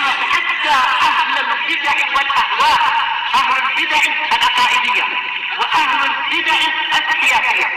حتى أهل البدع والأهواء، أهل البدع العقائدية وأهل البدع السياسية.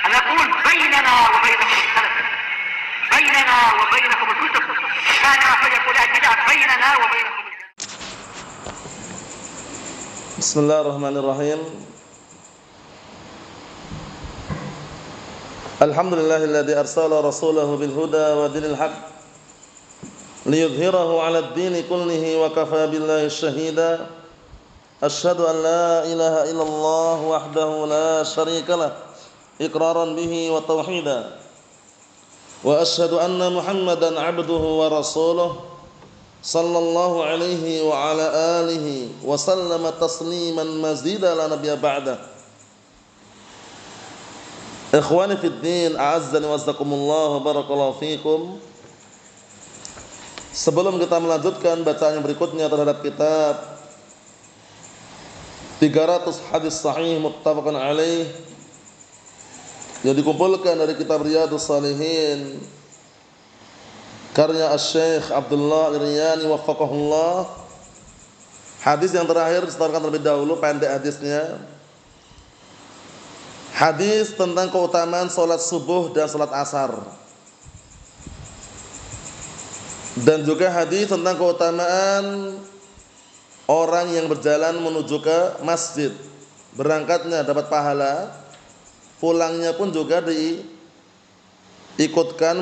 أنا أقول بيننا وبينكم السلف، بيننا وبينكم الكتب، كان فيقول البدع بيننا وبينكم. Bismillahirrahmanirrahim. Alhamdulillahilladzi arsala rasulahu bil huda wa dinil haqq liyudhhirahu 'alad dini kullihi wa kafaa billahi shahida. Asyhadu an la ilaha illallah wahdahu la syarikalah iqraran bihi wa tauhida. Wa asyhadu anna Muhammadan 'abduhu wa rasuluhu sallallahu alaihi wa ala alihi wa sallama tasliman mazida la nabiyya ba'da. Ikhwani fid din, a'azzani wa azzakumullah, barakallahu fikum. Sebelum kita melanjutkan bacaan yang berikutnya terhadap kitab 300 hadis sahih muttafaqun alaih yang dikumpulkan dari kitab Riyadhus Shalihin karya Asy-Syaikh Abdullah Al-Riyani waffaqahullah. Hadis yang terakhir disetorkan terlebih dahulu, pendek hadisnya. Hadis tentang keutamaan salat subuh dan salat asar. Dan juga hadis tentang keutamaan orang yang berjalan menuju ke masjid. Berangkatnya dapat pahala, pulangnya pun juga diikutkan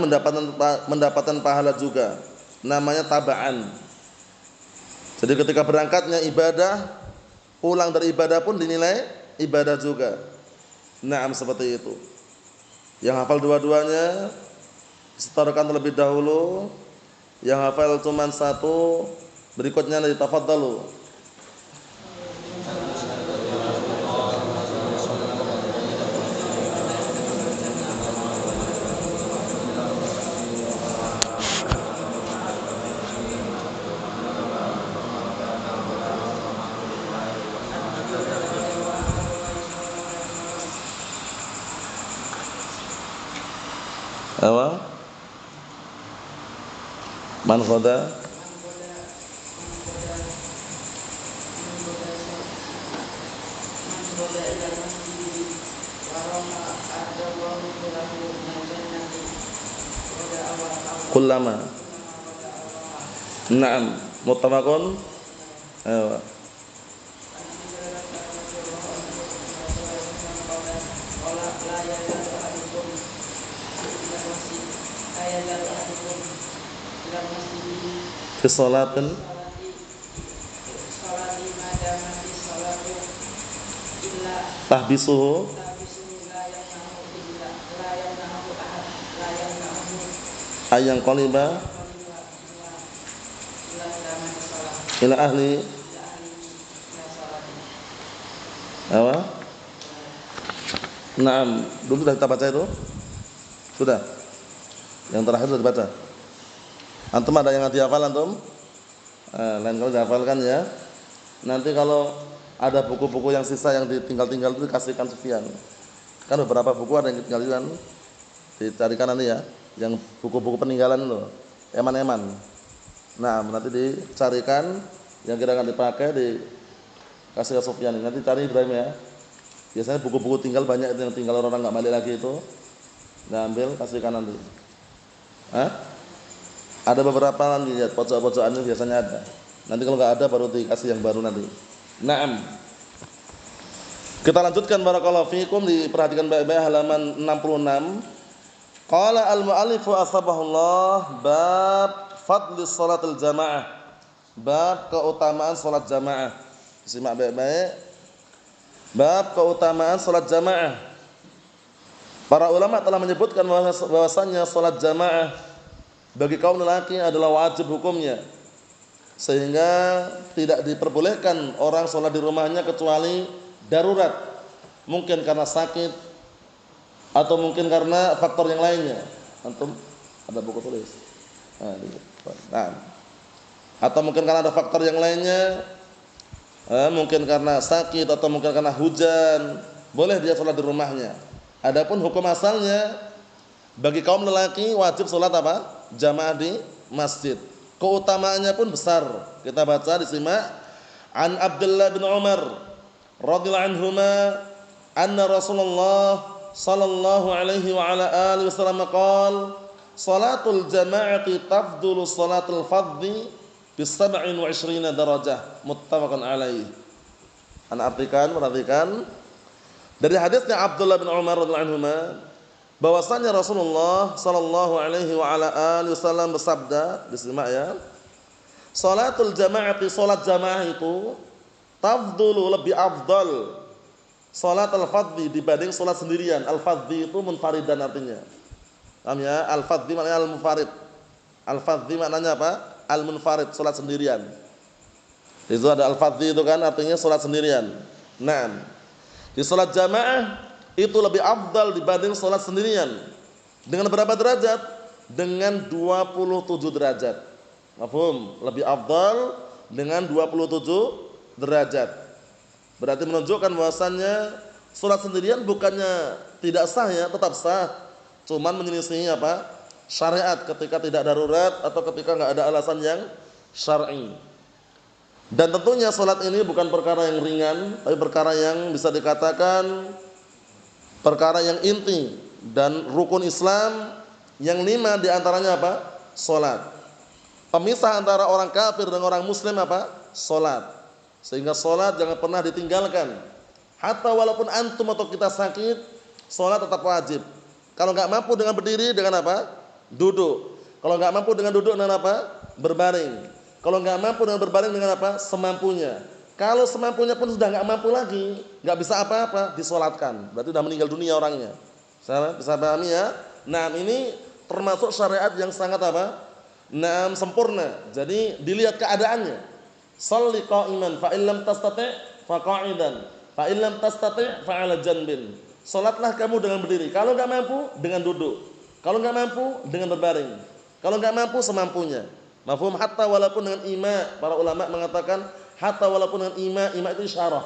mendapatkan pahala juga. Namanya taba'an. Jadi ketika berangkatnya ibadah, pulang dari ibadah pun dinilai ibadah juga. Naam, seperti itu. Yang hafal dua-duanya setorkan terlebih dahulu. Yang hafal cuma satu, berikutnya ditafadhalu. Apa? Man qada kullama. Naam, muttafaqun. Ayo. Fi sholatin tahbisuhu ayang qaliba ila ahli. Apa? Naam, dulu sudah kita baca itu? Sudah. Yang terakhir sudah dibaca. Antum ada yang dihafal antum? Lain kali dihafalkan ya. Nanti kalau ada buku-buku yang sisa yang ditinggal-tinggal itu dikasihkan Sufyan. Kan beberapa buku ada yang ditinggalkan, dicarikan nanti ya. Yang buku-buku peninggalan loh, eman-eman. Nah, nanti dicarikan yang kira-kira dipakai, dikasih ke Sufyan. Nanti cari Ibrahim ya. Biasanya buku-buku tinggal banyak itu yang tinggal orang nggak balik lagi itu. Nah, ambil kasihkan nanti. Ada beberapa nanti lihat pojok-pojokan itu biasanya ada. Nanti kalau nggak ada baru dikasih yang baru nanti. Naam. Kita lanjutkan barakallahu fikum, diperhatikan baik-baik halaman 66. Qala al-mu'allifu asbahullah bab fadli salatil jamaah. Bab keutamaan salat jamaah. Simak baik-baik. Bab keutamaan salat jamaah. Para ulama telah menyebutkan bahwasanya salat jamaah bagi kaum lelaki adalah wajib hukumnya, sehingga tidak diperbolehkan orang sholat di rumahnya kecuali darurat, mungkin karena sakit atau mungkin karena faktor yang lainnya. Antum ada buku tulis? Nah, atau mungkin karena ada faktor yang lainnya, mungkin karena sakit atau mungkin karena hujan, boleh dia sholat di rumahnya. Adapun hukum asalnya bagi kaum lelaki wajib sholat apa? Jamaah di masjid. keutamaannya pun besar. Kita baca, disimak. An Abdullah bin Umar radhiyallahu anhuma anna Rasulullah sallallahu alaihi wa ala alihi wasallam qala salatul jama'ati tafdulu salatul fardhi bi 27 darajah, muttafaqun alaih. Ana perhatikan dari hadisnya Abdullah bin Umar radhiyallahu anhuma bahwasanya Rasulullah sallallahu alaihi wa ala alihi wasallam bersabda, disimak ya. Salatul jama'ati, salat jamaah itu tafdulu, lebih afdal salat al-fardhi dibanding salat sendirian. Al-fardhi itu munfaridan artinya. Paham ya? Al-fardhi maknanya al-munfarid. Al-fardhi maknanya apa? Al-munfarid, salat sendirian. Itu ada al-fardhi itu kan artinya salat sendirian. Naam. Di salat jamaah itu lebih afdal dibanding salat sendirian. Dengan berapa derajat? Dengan 27 derajat. Mafhum? Lebih afdal dengan 27 derajat. Berarti menunjukkan bahwasannya salat sendirian bukannya tidak sah ya, tetap sah. Cuman menyelisihi apa? Syariat ketika tidak darurat atau ketika enggak ada alasan yang syar'i. Dan tentunya salat ini bukan perkara yang ringan, tapi perkara yang bisa dikatakan perkara yang inti dan rukun Islam yang 5 diantaranya apa? Salat. Pemisah antara orang kafir dan orang muslim apa? Salat. Sehingga salat jangan pernah ditinggalkan. Hatta walaupun antum atau kita sakit, salat tetap wajib. Kalau enggak mampu dengan berdiri, dengan apa? Duduk. Kalau enggak mampu dengan duduk, dengan apa? Berbaring. Kalau enggak mampu dengan berbaring, dengan apa? Semampunya. Kalau semampunya pun sudah enggak mampu lagi, enggak bisa apa-apa, disolatkan. Berarti sudah meninggal dunia orangnya. Bisa pahami ya? Nah, ini termasuk syariat yang sangat apa? Naam, sempurna. Jadi dilihat keadaannya. Shalli qa'iman fa illam tastati' fa qa'idan. Fa illam tastati' fa 'ala janbin. Salatlah kamu dengan berdiri. Kalau enggak mampu dengan duduk. Kalau enggak mampu dengan berbaring. Kalau enggak mampu semampunya. Mafhum? Hatta walaupun dengan ima. Para ulama mengatakan hatta walaupun dengan ima itu isyarah.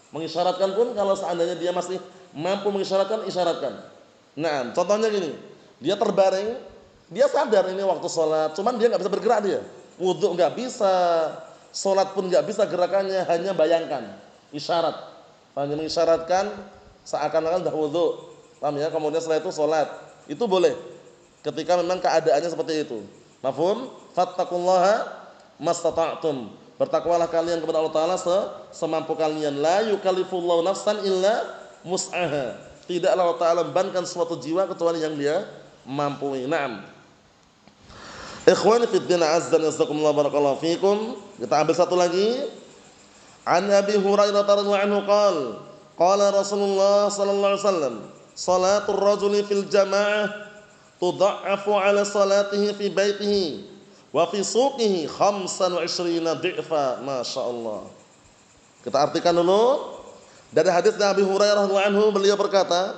Mengisyaratkan pun kalau seandainya dia masih mampu mengisyaratkan, isyaratkan. Nah, contohnya gini. Dia terbaring, dia sadar ini waktu sholat, cuman dia nggak bisa bergerak dia. Wudhu nggak bisa, sholat pun nggak bisa gerakannya, hanya bayangkan, isyarat. Hanya mengisyaratkan seakan-akan sudah wudhu. Paham ya? Kemudian setelah itu sholat, itu boleh. Ketika memang keadaannya seperti itu. Mafhum? Fattaqullaha mastata'tum. Bertakwalah kalian kepada Allah Taala semampu kalian. La yukallifullahu nafsan illa wus'aha. Tidaklah Allah Taala membebankan suatu jiwa kecuali yang dia mampu. Naam. Ikhwani fid din, azza wa jazakumullah, barakallahu fikum. Kita ambil satu lagi. An Abi Hurairah radhiyallahu anhu qala Rasulullah sallallahu alaihi wasallam, salatul rajuli fil jamaah tudha'afu ala salatihi fi baitihi wa fi suqihi 25 dhi'fa. Masyaallah. Kita artikan dulu. Dari hadis Abi Hurairah radhiyallahu anhu, beliau berkata,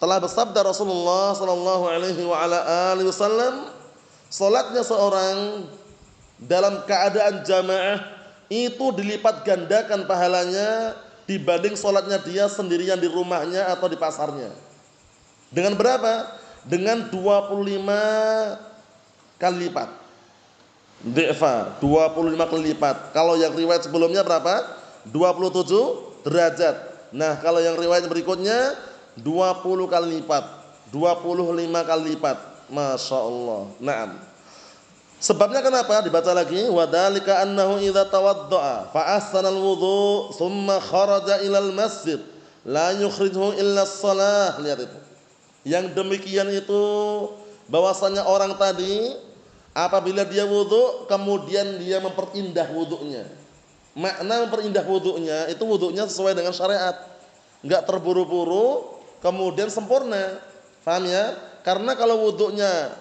telah bersabda Rasulullah sallallahu alaihi wa ala alihi wasallam, salatnya seorang dalam keadaan jamaah itu dilipat gandakan pahalanya dibanding salatnya dia sendirian di rumahnya atau di pasarnya. Dengan berapa? Dengan 25 kali lipat. Dhi'fa, 25 kali lipat. Kalau yang riwayat sebelumnya berapa? 27 derajat. Nah, kalau yang riwayat berikutnya 20 kali lipat, 25 kali lipat. Masya Allah. Naam. Sebabnya kenapa? Dibaca lagi. Wadhalika annahu idza tawadda'a fa ahsana al-wudhu thumma kharaja ila al-masjid la yukhrijuhu illa as-shalah. Lihat itu. Yang demikian itu bahwasanya orang tadi apabila dia wudhu kemudian dia memperindah wudhunya. Makna memperindah wudhunya itu wudhunya sesuai dengan syariat. Enggak terburu-buru kemudian sempurna. Paham ya? Karena kalau wudhunya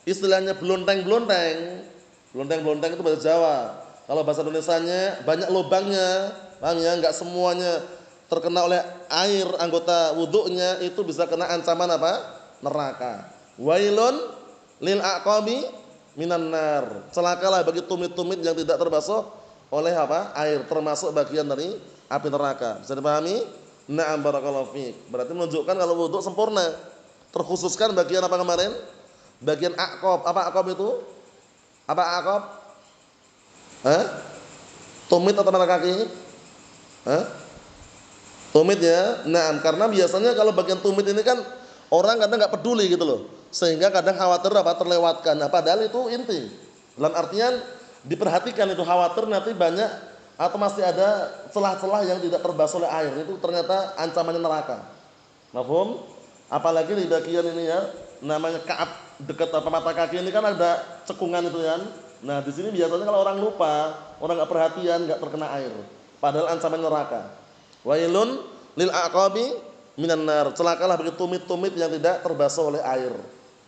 istilahnya belonteng-belonteng itu bahasa Jawa. Kalau bahasa Indonesianya banyak lubangnya, paham ya? Enggak semuanya terkena oleh air anggota wudhunya, itu bisa kena ancaman apa? Neraka. Wailun lil aqabi minan nar. Celakalah bagi tumit-tumit yang tidak terbasuh oleh apa? Air, termasuk bagian dari api neraka. Bisa dipahami? Na'am, barakallahu fiik. Berarti menunjukkan kalau wudhu sempurna. Terkhususkan bagian apa kemarin? Bagian aqab. Apa aqab itu? Apa aqab? Tumit atau mata kaki? Tumit ya. Nah, karena biasanya kalau bagian tumit ini kan orang kadang nggak peduli gitu loh, sehingga kadang khawatir terlewatkan. Nah, padahal itu inti. Dalam artian diperhatikan itu, khawatir nanti banyak atau masih ada celah-celah yang tidak terbasuh oleh air. Itu ternyata ancamannya neraka. Mafhum? Apalagi di bagian ini ya, namanya Ka'ab dekat mata kaki ini kan ada cekungan itu kan. Nah, di sini biasanya kalau orang lupa, orang nggak perhatian, nggak terkena air. Padahal ancaman neraka. Wailun lil aqabi minan nar. Celakalah bagi tumit-tumit yang tidak terbasuh oleh air.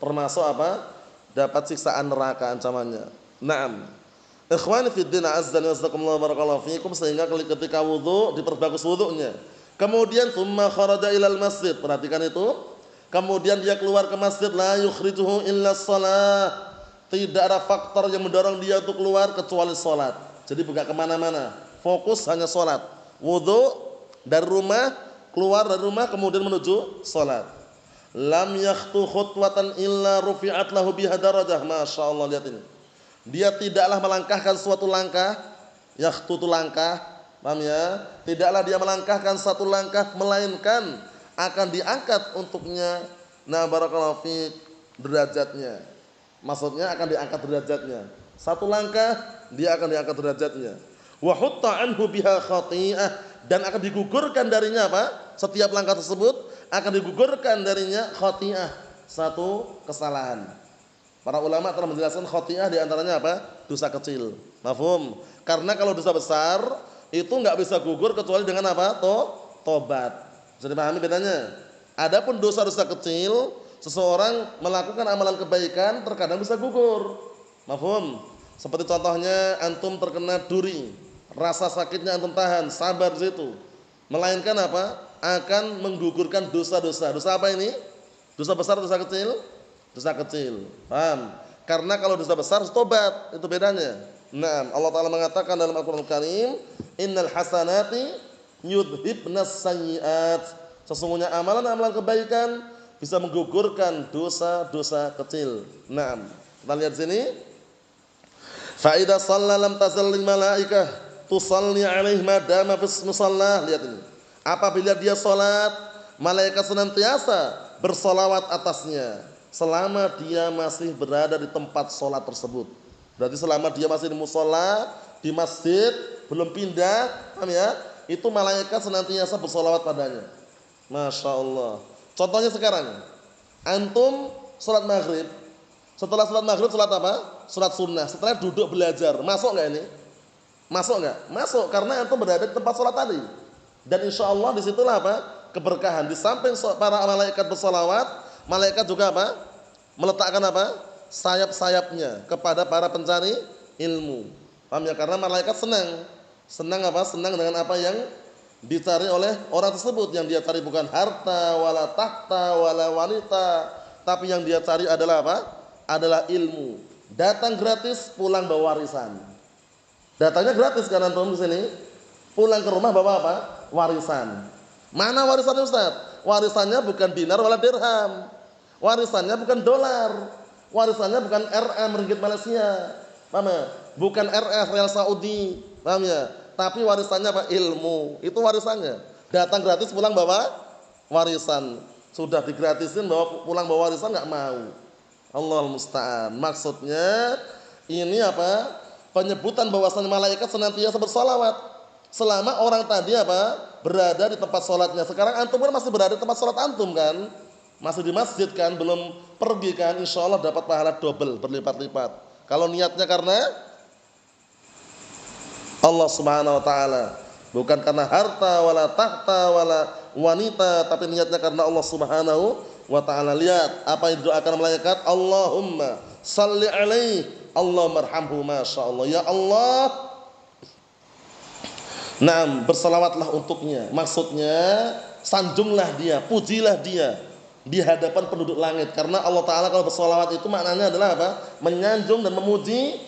Termasuk apa? Dapat siksaan neraka ancamannya. Naam. Ikhwani fid din, azza wa jazakumullah barakallahu fikum, sehingga ketika wudu diperbagus wudunya. Kemudian tsumma kharaja ilal masjid. Perhatikan itu. Kemudian dia keluar ke masjid, la yukhrijuhu illa shalah. Tidak ada faktor yang mendorong dia untuk keluar kecuali salat. Jadi bukan kemana-mana, fokus hanya salat. Wudu dari rumah, keluar dari rumah kemudian menuju salat. Lam yakhtu khutwatan illa rufi'at lahu biha darajah. Masyaallah, lihat ini. Dia tidaklah melangkahkan suatu langkah, yakhtu itu langkah, paham ya? Tidaklah dia melangkahkan satu langkah melainkan akan diangkat untuknya, nah barakallahu fiik, derajatnya. Maksudnya akan diangkat derajatnya. Satu langkah dia akan diangkat derajatnya. Wa hutta anhu biha khati'ah, dan akan digugurkan darinya apa? Setiap langkah tersebut akan digugurkan darinya khati'ah, satu kesalahan. Para ulama telah menjelaskan khati'ah di antaranya apa? Dosa kecil. Mafhum? Karena kalau dosa besar itu enggak bisa gugur kecuali dengan apa? Tobat. Bisa dipahami bedanya? Adapun dosa-dosa kecil, seseorang melakukan amalan kebaikan terkadang bisa gugur. Mafhum? Seperti contohnya antum terkena duri, rasa sakitnya antum tahan, sabar di situ. Melainkan apa? Akan menggugurkan dosa-dosa. Dosa apa ini? Dosa besar, dosa kecil? Dosa kecil. Paham? Karena kalau dosa besar tobat, itu bedanya. Nah, Allah Ta'ala mengatakan dalam Al-Qur'an Al-Karim, innal hasanati yudhibnas sayyi'at. Sesungguhnya amalan-amalan kebaikan bisa menggugurkan dosa-dosa kecil. Nah, kita lihat sini. Fa idza shalla lam tazallil malaikah tusalli alaihi ma dama fis musalla. Lihat ini. Apabila dia salat, malaikat senantiasa bersolawat atasnya selama dia masih berada di tempat salat tersebut. Berarti selama dia masih di musalla, di masjid, belum pindah, paham ya? Itu malaikat senantiasa bersolawat padanya. Masya Allah. Contohnya sekarang, antum salat maghrib. Setelah salat maghrib salat apa? Salat sunnah. Setelah duduk belajar, masuk nggak ini? Masuk nggak? Masuk, karena antum berada di tempat salat tadi. Dan insya Allah disitulah apa? Keberkahan. Di samping para malaikat bersolawat, malaikat juga apa? Meletakkan apa? Sayap-sayapnya kepada para pencari ilmu. Paham ya? Karena malaikat senang. Senang apa? Senang dengan apa yang dicari oleh orang tersebut. Yang dia cari bukan harta, wala tahta, wala wanita, tapi yang dia cari adalah apa? Adalah ilmu. Datang gratis, pulang bawa warisan. Datangnya gratis kan antum di sini. Pulang ke rumah bawa apa? Warisan. Mana warisannya Ustaz? Warisannya bukan dinar wala dirham. Warisannya bukan dolar. Warisannya bukan RM ringgit Malaysia. Paham ya? Bukan RF real Saudi. Paham ya? Tapi warisannya apa? Ilmu. Itu warisannya. Datang gratis, pulang bawa warisan. Sudah digratisin bawa pulang bawa warisan enggak mau. Allahul musta'an. Maksudnya ini apa? Penyebutan bahwasanya malaikat senantiasa bersalawat selama orang tadi apa? Berada di tempat salatnya. Sekarang antum kan masih berada di tempat salat antum kan? Masih di masjid kan, belum pergi kan? Insyaallah dapat pahala double, berlipat-lipat. Kalau niatnya karena Allah Subhanahu wa taala, bukan karena harta wala tahta wala wanita, tapi niatnya karena Allah Subhanahu wa taala. Lihat apa yang didoakan malaikat, Allahumma shalli alaihi, Allahumma arhamhu, masyaallah. Ya Allah, naam, bersalawatlah untuknya. Maksudnya sanjunglah dia, pujilah dia di hadapan penduduk langit. Karena Allah Ta'ala kalau bersalawat itu maknanya adalah apa? Menyanjung dan memuji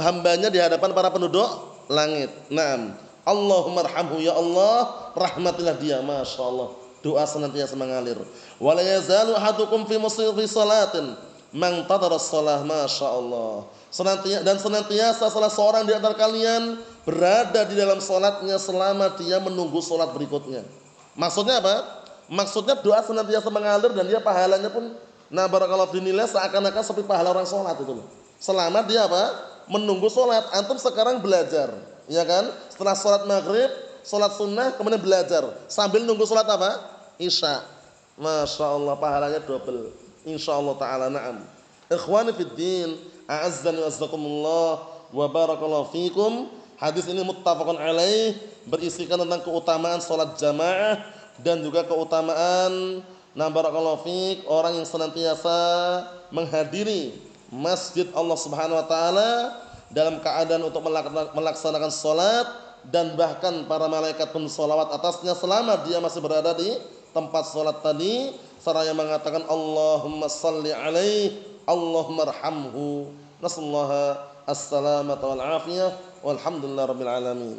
hambanya di hadapan para penduduk langit. Naam, Allahumma arhamhu, ya Allah rahmatilah dia. Masya Allah, doa senantiasa mengalir. Wala yazalu ahadukum fi salatin man tadara shalah. Masya Allah. senantiasa salah seorang di antara kalian berada di dalam salatnya selama dia menunggu salat berikutnya. Maksudnya apa? Maksudnya doa senantiasa mengalir dan dia pahalanya pun barakallahu dinilai seakan-akan seperti pahala orang salat itu loh. Selama dia apa? Menunggu salat. Antum sekarang belajar, ya kan? Setelah salat maghrib, salat sunnah kemudian belajar sambil nunggu salat apa? Isya. Masya Allah pahalanya double. Insyaallah taala. Na'am. Ikhwani fid din, a'azzani wa azzakumullah wa barakallahu fikum. Hadis ini muttafaqun alaih, berisikan tentang keutamaan salat jamaah dan juga keutamaan barakallahu fik orang yang senantiasa menghadiri masjid Allah Subhanahu wa taala dalam keadaan untuk melaksanakan salat, dan bahkan para malaikat pun sholawat atasnya selama dia masih berada di tempat salat tadi, seraya mengatakan Allahumma salli alaihi Allahumma arhamhu. Nasallaha as-salamata wal afiyah walhamdulillah rabbil alamin.